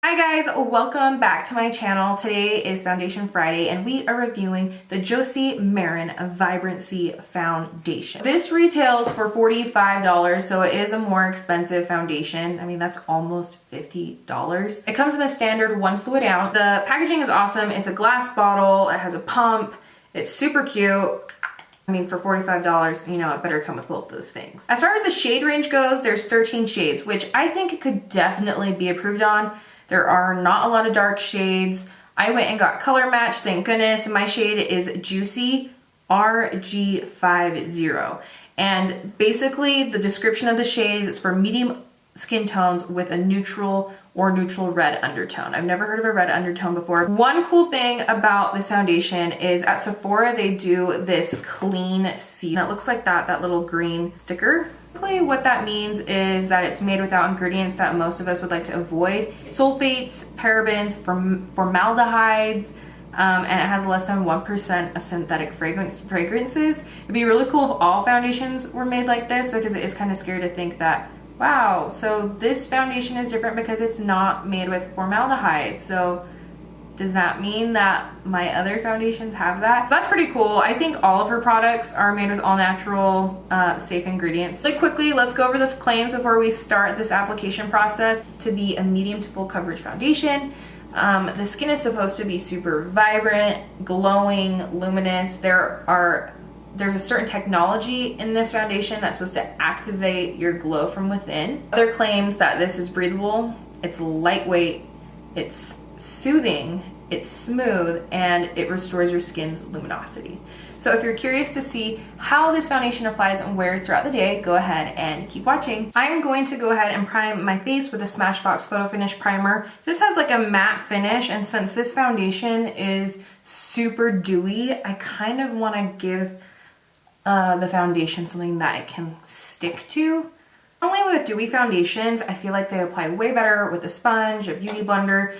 Hi guys, welcome back to my channel. Today is Foundation Friday and we are reviewing the Josie Maran Vibrancy Foundation. This retails for $45, so it is a more expensive foundation. I mean, that's almost $50. It comes in the standard 1 fluid ounce. The packaging is awesome. It's a glass bottle. It has a pump. It's super cute. I mean, for $45, you know, it better come with both those things. As far as the shade range goes, there's 13 shades, which I think it could definitely be improved on. There are not a lot of dark shades. I went and got color match, thank goodness. My shade is Juicy RG50. And basically the description of the shade is for medium skin tones with a neutral or neutral red undertone. I've never heard of a red undertone before. One cool thing about this foundation is at Sephora, they do this clean seal. It looks like that little green sticker. Basically what that means is that it's made without ingredients that most of us would like to avoid. Sulfates, parabens, formaldehydes, and it has less than 1% of synthetic fragrances. It'd be really cool if all foundations were made like this, because it is kind of scary to think that, wow, so this foundation is different because it's not made with formaldehyde. So does that mean that my other foundations have that? That's pretty cool. I think all of her products are made with all natural, safe ingredients. So quickly, let's go over the claims before we start this application process. To be a medium to full coverage foundation, the skin is supposed to be super vibrant, glowing, luminous. There's a certain technology in this foundation that's supposed to activate your glow from within. Other claims that this is breathable, it's lightweight, it's soothing, it's smooth, and it restores your skin's luminosity. So if you're curious to see how this foundation applies and wears throughout the day, go ahead and keep watching. I'm going to go ahead and prime my face with a Smashbox Photo Finish Primer. This has like a matte finish, and since this foundation is super dewy, I kind of want to give the foundation something that it can stick to. Only with dewy foundations, I feel like they apply way better with a sponge, a beauty blender,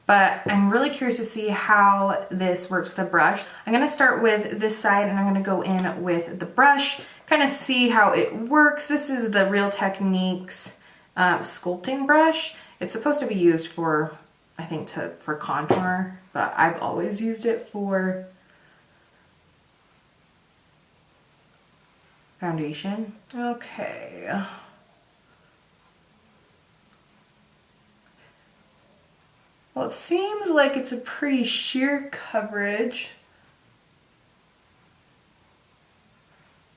but I'm really curious to see how this works with a brush. I'm gonna start with this side and I'm gonna go in with the brush, kind of see how it works. This is the Real Techniques sculpting brush. It's supposed to be used for, I think, for contour, but I've always used it for foundation. Okay. Well, it seems like it's a pretty sheer coverage.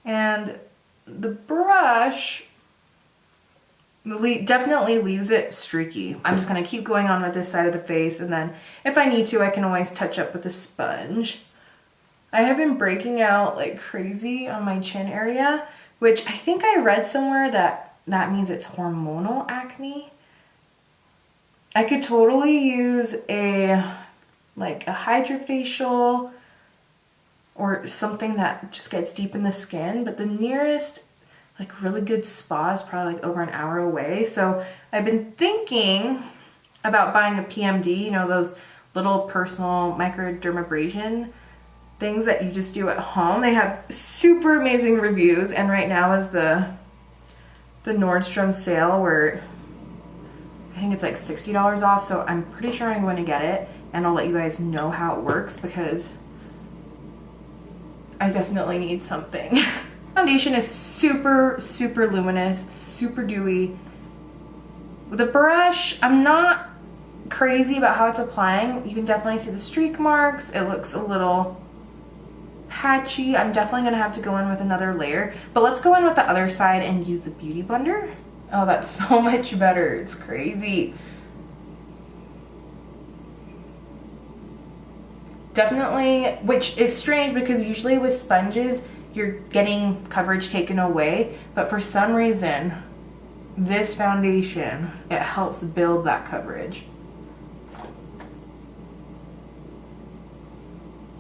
And the brush definitely leaves it streaky. I'm just gonna keep going on with this side of the face, and then if I need to, I can always touch up with a sponge. I have been breaking out like crazy on my chin area, which I think I read somewhere that means it's hormonal acne. I could totally use a hydrofacial or something that just gets deep in the skin, but the nearest like really good spa is probably like over an hour away. So I've been thinking about buying a PMD, you know, those little personal microdermabrasion things that you just do at home. They have super amazing reviews, and right now is the Nordstrom sale where I think it's like $60 off, so I'm pretty sure I'm going to get it, and I'll let you guys know how it works because I definitely need something. Foundation is super, super luminous, super dewy. With a brush, I'm not crazy about how it's applying. You can definitely see the streak marks. It looks a little patchy. I'm definitely gonna have to go in with another layer, but let's go in with the other side and use the beauty blender. Oh, that's so much better. It's crazy. Definitely, which is strange because usually with sponges, you're getting coverage taken away, but for some reason, this foundation, it helps build that coverage.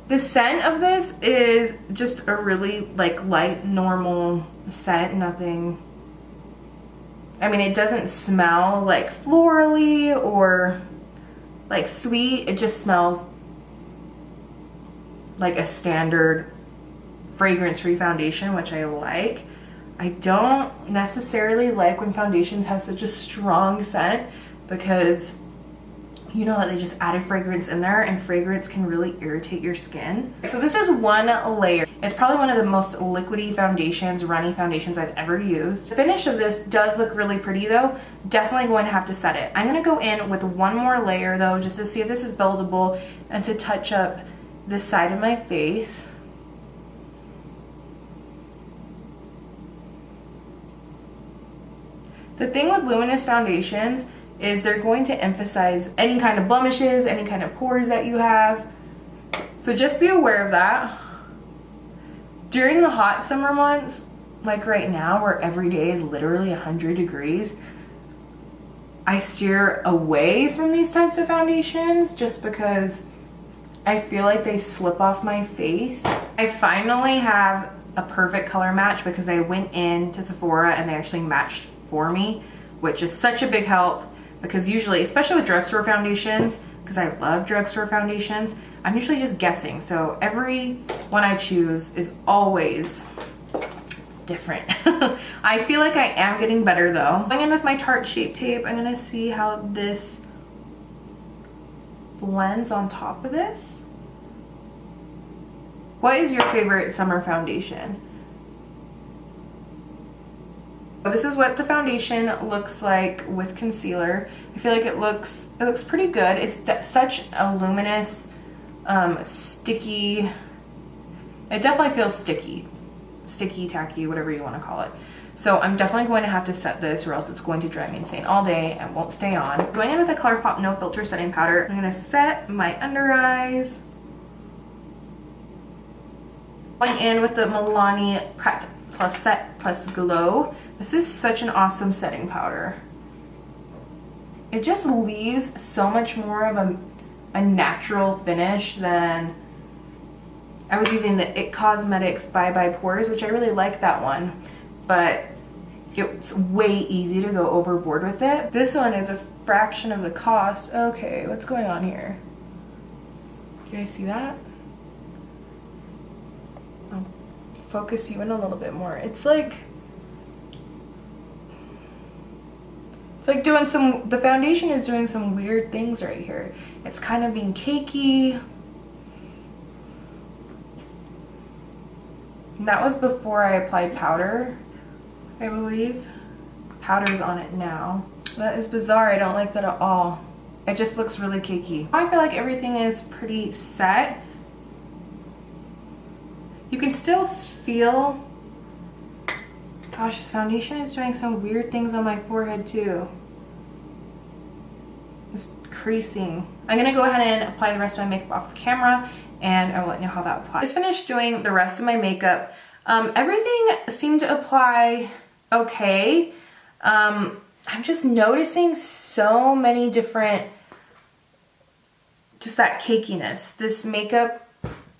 The scent of this is just a really like light, normal scent, nothing. I mean, it doesn't smell like florally or like sweet. It just smells like a standard fragrance-free foundation, which I like. I don't necessarily like when foundations have such a strong scent because you know that they just added fragrance in there, and fragrance can really irritate your skin. So this is one layer. It's probably one of the most liquidy foundations, runny foundations I've ever used. The finish of this does look really pretty though. Definitely going to have to set it. I'm gonna go in with one more layer though, just to see if this is buildable and to touch up this side of my face. The thing with luminous foundations is they're going to emphasize any kind of blemishes, any kind of pores that you have. So just be aware of that. During the hot summer months, like right now where every day is literally 100 degrees, I steer away from these types of foundations just because I feel like they slip off my face. I finally have a perfect color match because I went in to Sephora and they actually matched for me, which is such a big help. Because usually, especially with drugstore foundations, because I love drugstore foundations, I'm usually just guessing. So every one I choose is always different. I feel like I am getting better though. Going in with my Tarte Shape Tape, I'm gonna see how this blends on top of this. What is your favorite summer foundation? This is what the foundation looks like with concealer. I feel like it looks pretty good. It's such a luminous, sticky. It definitely feels sticky, tacky, whatever you want to call it. So I'm definitely going to have to set this, or else it's going to drive me insane all day and won't stay on. Going in with a ColourPop No Filter setting powder. I'm gonna set my under eyes. Going in with the Milani Prep Plus Set Plus Glow. This is such an awesome setting powder. It just leaves so much more of a natural finish than I was using the IT Cosmetics Bye Bye Pores, which I really like that one, but it's way easy to go overboard with it. This one is a fraction of the cost. Okay, what's going on here? You guys see that? I'll focus you in a little bit more. It's like doing the foundation is doing some weird things right here. It's kind of being cakey. That was before I applied powder, I believe. Powder's on it now. That is bizarre, I don't like that at all. It just looks really cakey. I feel like everything is pretty set. You can still feel, gosh, this foundation is doing some weird things on my forehead too. Just creasing. I'm gonna go ahead and apply the rest of my makeup off camera, and I will let you know how that applies. Just finished doing the rest of my makeup. Everything seemed to apply okay. I'm just noticing so many different, just that cakiness. This makeup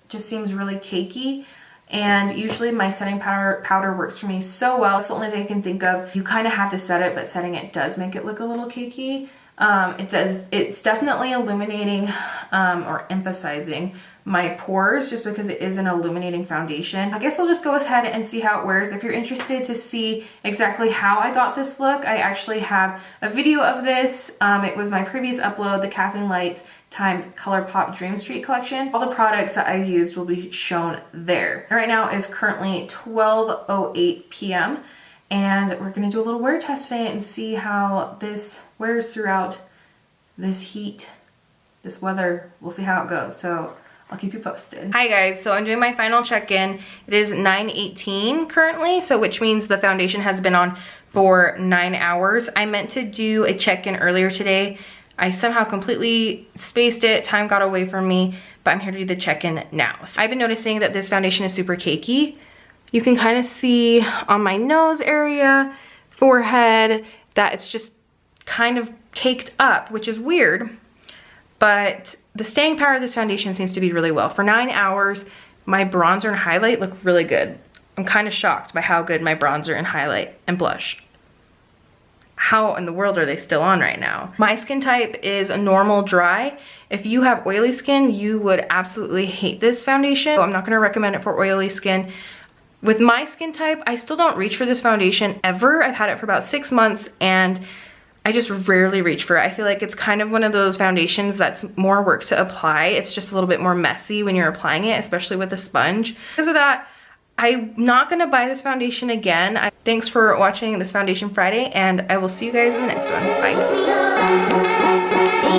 just seems really cakey. And usually my setting powder works for me so well. It's the only thing I can think of. You kind of have to set it, but setting it does make it look a little cakey. It's definitely illuminating or emphasizing my pores just because it is an illuminating foundation. I guess I'll just go ahead and see how it wears. If you're interested to see exactly how I got this look, I actually have a video of this. It was my previous upload, the Kathleen Lights times ColourPop Dream Street collection. All the products that I used will be shown there. Right now is currently 12:08 p.m. and we're gonna do a little wear test today and see how this wears throughout this heat, this weather. We'll see how it goes. So I'll keep you posted. Hi guys, so I'm doing my final check-in. It is 9:18 currently, so which means the foundation has been on for 9 hours. I meant to do a check-in earlier today. I somehow completely spaced it, time got away from me, but I'm here to do the check-in now. So I've been noticing that this foundation is super cakey. You can kind of see on my nose area, forehead, that it's just kind of caked up, which is weird, but the staying power of this foundation seems to be really well. For 9 hours, my bronzer and highlight look really good. I'm kind of shocked by how good my bronzer and highlight and blush. How in the world are they still on right now? My skin type is a normal dry. If you have oily skin, you would absolutely hate this foundation. So I'm not gonna recommend it for oily skin. With my skin type, I still don't reach for this foundation ever. I've had it for about 6 months and I just rarely reach for it. I feel like it's kind of one of those foundations that's more work to apply. It's just a little bit more messy when you're applying it, especially with a sponge. Because of that, I'm not gonna buy this foundation again. Thanks for watching this Foundation Friday, and I will see you guys in the next one. Bye.